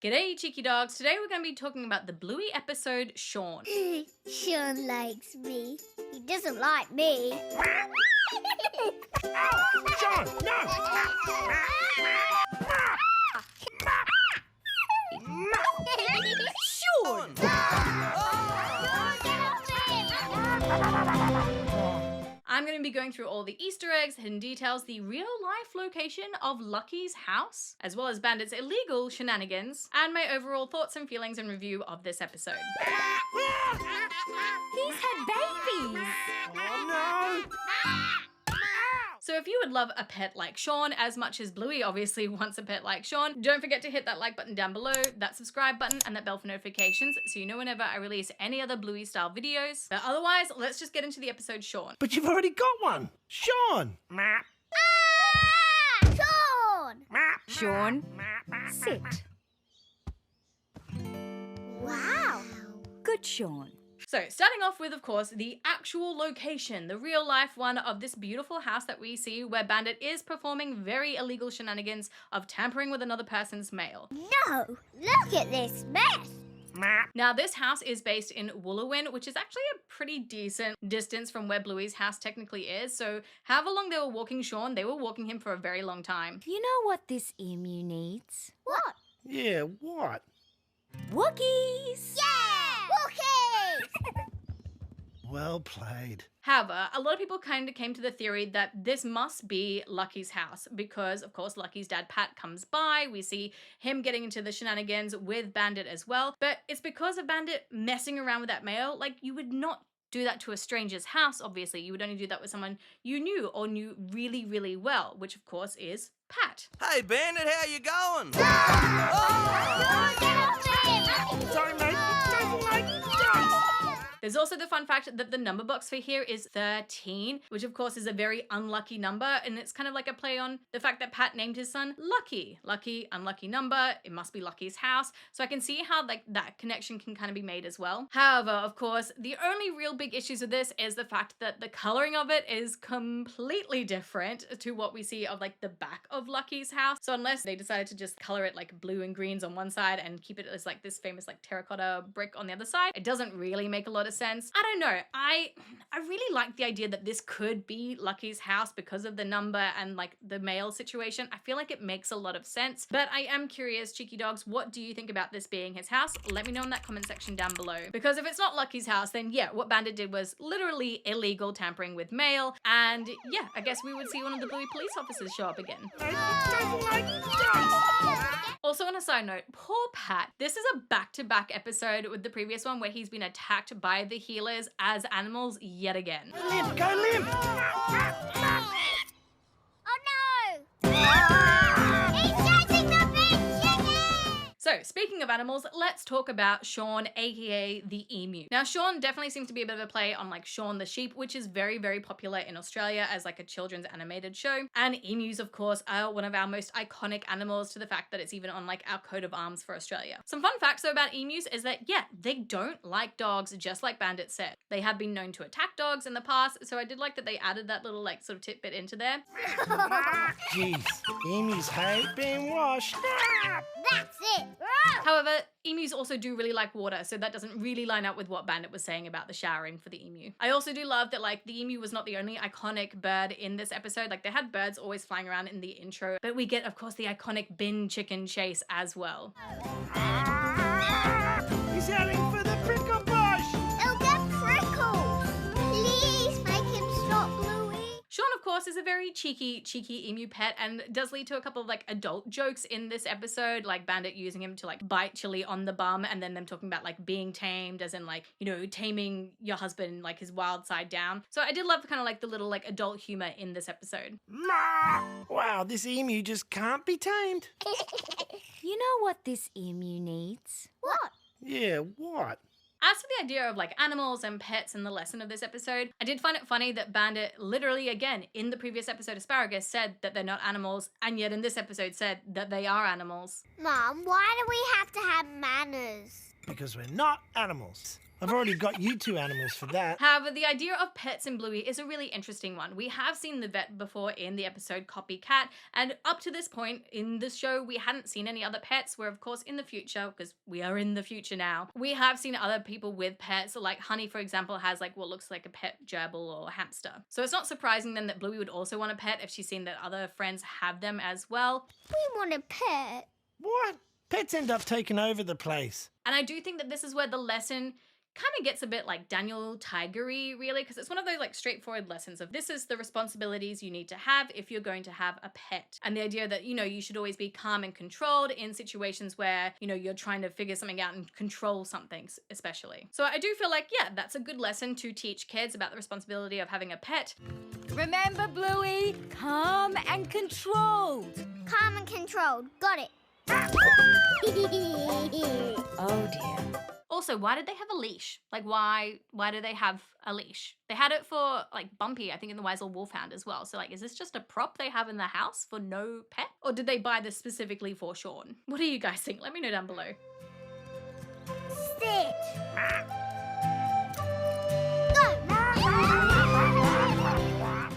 G'day, cheeky dogs. Today we're going to be talking about the Bluey episode, Shaun. Shaun likes me. He doesn't like me. Shaun, no! Shaun! I'm going to be going through all the Easter eggs, hidden details, the real-life location of Lucky's house, as well as Bandit's illegal shenanigans, and my overall thoughts and feelings and review of this episode. He's had babies! Oh, no! So if you would love a pet like Shaun as much as Bluey obviously wants a pet like Shaun, don't forget to hit that like button down below, that subscribe button, and that bell for notifications so you know whenever I release any other Bluey style videos. But otherwise, let's just get into the episode Shaun. But you've already got one! Shaun! Shaun! Shaun, sit. Wow! Good, Shaun. So starting off with, of course, the actual location, the real life one of this beautiful house that we see where Bandit is performing very illegal shenanigans of tampering with another person's mail. No! Look at this mess! Now, this house is based in Wooloowin, which is actually a pretty decent distance from where Bluey's house technically is. So however long they were walking Shaun, they were walking him for a very long time. You know what this emu needs? What? Yeah, what? Wookiees! Yeah! Wookies! Well played. However, a lot of people kind of came to the theory that this must be Lucky's house because, of course, Lucky's dad, Pat, comes by. We see him getting into the shenanigans with Bandit as well. But it's because of Bandit messing around with that mail. Like, you would not do that to a stranger's house, obviously. You would only do that with someone you knew or knew really, really well, which, of course, is Pat. Hey, Bandit, how you going? Sorry, mate. Don't like There's also the fun fact that the number box for here is 13, which of course is a very unlucky number, and it's kind of like a play on the fact that Pat named his son Lucky. Lucky, unlucky number, it must be Lucky's house. So I can see how like that connection can kind of be made as well. However, of course, the only real big issues with this is the fact that the coloring of it is completely different to what we see of like the back of Lucky's house. So unless they decided to just color it like blue and greens on one side and keep it as like this famous like terracotta brick on the other side, it doesn't really make a lot of sense. I don't know. I really like the idea that this could be Lucky's house because of the number and like the mail situation. I feel like it makes a lot of sense, but I am curious, cheeky dogs, what do you think about this being his house? Let me know in that comment section down below. Because if it's not Lucky's house, then yeah, what Bandit did was literally illegal tampering with mail, and yeah, I guess we would see one of the Bluey police officers show up again. Also, on a side note, poor Pat. This is a back-to-back episode with the previous one where he's been attacked by the healers as animals yet again. Limp, go limp! Oh no! He's chasing the big chicken! So, speaking of animals, let's talk about Shaun, aka the emu. Now, Shaun definitely seems to be a bit of a play on like Shaun the sheep, which is very, very popular in Australia as like a children's animated show. And emus, of course, are one of our most iconic animals to the fact that it's even on like our coat of arms for Australia. Some fun facts though about emus is that, yeah, they don't like dogs, just like Bandit said. They have been known to attack dogs in the past, so I did like that they added that little like sort of tidbit into there. Jeez, emus hate being washed. That's it! However, emus also do really like water, so that doesn't really line up with what Bandit was saying about the showering for the emu. I also do love that like the emu was not the only iconic bird in this episode. Like they had birds always flying around in the intro, but we get, of course, the iconic bin chicken chase as well. He's heading for the prickle bush! He'll get prickles! Please make him stop, Bluey! Shaun, of course, is a very cheeky emu pet and does lead to a couple of like adult jokes in this episode, like Bandit using him to like bite Chili on the bum, and then them talking about like being tamed as in like, you know, taming your husband, like his wild side down. So I did love kind of like the little like adult humor in this episode. Wow, this emu just can't be tamed. You know what this emu needs? What? Yeah, what? As for the idea of like animals and pets and the lesson of this episode, I did find it funny that Bandit literally again in the previous episode Asparagus said that they're not animals, and yet in this episode said that they are animals. Mum, why do we have to have manners? Because we're not animals. I've already got you 2 animals for that. However, the idea of pets in Bluey is a really interesting one. We have seen the vet before in the episode Copycat, and up to this point in the show, we hadn't seen any other pets, where of course in the future, because we are in the future now, we have seen other people with pets, like Honey, for example, has like what looks like a pet gerbil or hamster. So it's not surprising then that Bluey would also want a pet if she's seen that other friends have them as well. We want a pet. What? Pets end up taking over the place. And I do think that this is where the lesson kind of gets a bit like Daniel Tiger-y, really, because it's one of those like straightforward lessons of this is the responsibilities you need to have if you're going to have a pet. And the idea that, you know, you should always be calm and controlled in situations where, you know, you're trying to figure something out and control something especially. So I do feel like, yeah, that's a good lesson to teach kids about the responsibility of having a pet. Remember, Bluey, calm and controlled. Calm and controlled. Got it. Oh dear. Also, why did they have a leash? Like, why do they have a leash? They had it for, like, Bumpy, I think in the Wise Old Wolfhound as well. So, like, is this just a prop they have in the house for no pet? Or did they buy this specifically for Shaun? What do you guys think? Let me know down below. Sit.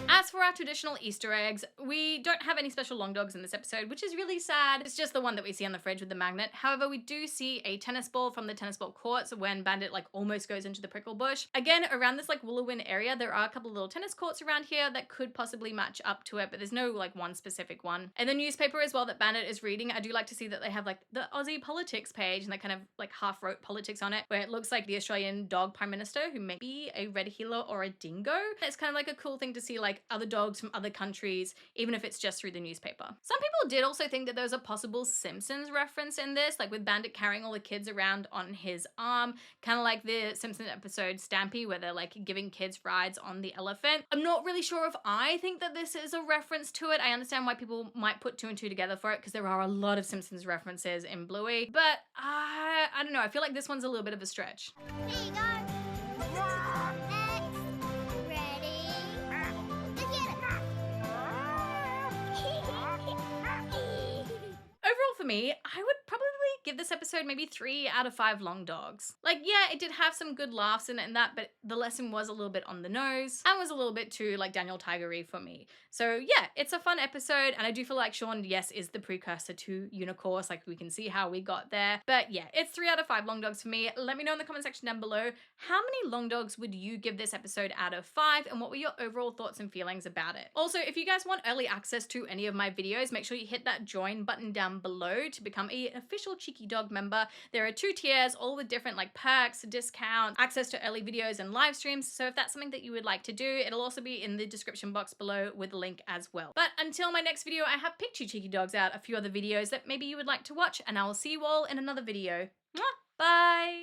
As for our traditional Easter eggs, we don't have any special long dogs in this episode, which is really sad. It's just the one that we see on the fridge with the magnet. However, we do see a tennis ball from the tennis ball courts when Bandit like almost goes into the prickle bush. Again, around this like Woolowin area, there are a couple of little tennis courts around here that could possibly match up to it, but there's no like one specific one. And the newspaper as well that Bandit is reading, I do like to see that they have like the Aussie politics page and they kind of like half wrote politics on it, where it looks like the Australian dog prime minister who may be a red heeler or a dingo. It's kind of like a cool thing to see like other dogs from other countries, even if it's just through the newspaper. Some people did also think that there was a possible Simpsons reference in this, like with Bandit carrying all the kids around on his arm, kind of like the Simpsons episode Stampy, where they're like giving kids rides on the elephant. I'm not really sure if I think that this is a reference to it. I understand why people might put 2 and 2 together for it, because there are a lot of Simpsons references in Bluey, but I don't know, I feel like this one's a little bit of a stretch. Here you go. Next. Ready? Look at it. Overall for me, I would probably give this episode maybe 3 out of 5 long dogs. Like, yeah, it did have some good laughs in it and that, but the lesson was a little bit on the nose and was a little bit too like Daniel Tiger-y for me. So yeah, it's a fun episode, and I do feel like Shaun, yes, is the precursor to Unicourse. Like, we can see how we got there. But yeah, it's 3 out of 5 long dogs for me. Let me know in the comment section down below, how many long dogs would you give this episode out of 5, and what were your overall thoughts and feelings about it? Also, if you guys want early access to any of my videos, make sure you hit that join button down below to become an official Cheeky Dog member. There are 2 tiers, all with different like perks, discounts, access to early videos and live streams. So if that's something that you would like to do, it'll also be in the description box below with a link as well. But until my next video, I have picked 2 Cheeky Dogs out, a few other videos that maybe you would like to watch, and I will see you all in another video. Mwah! Bye!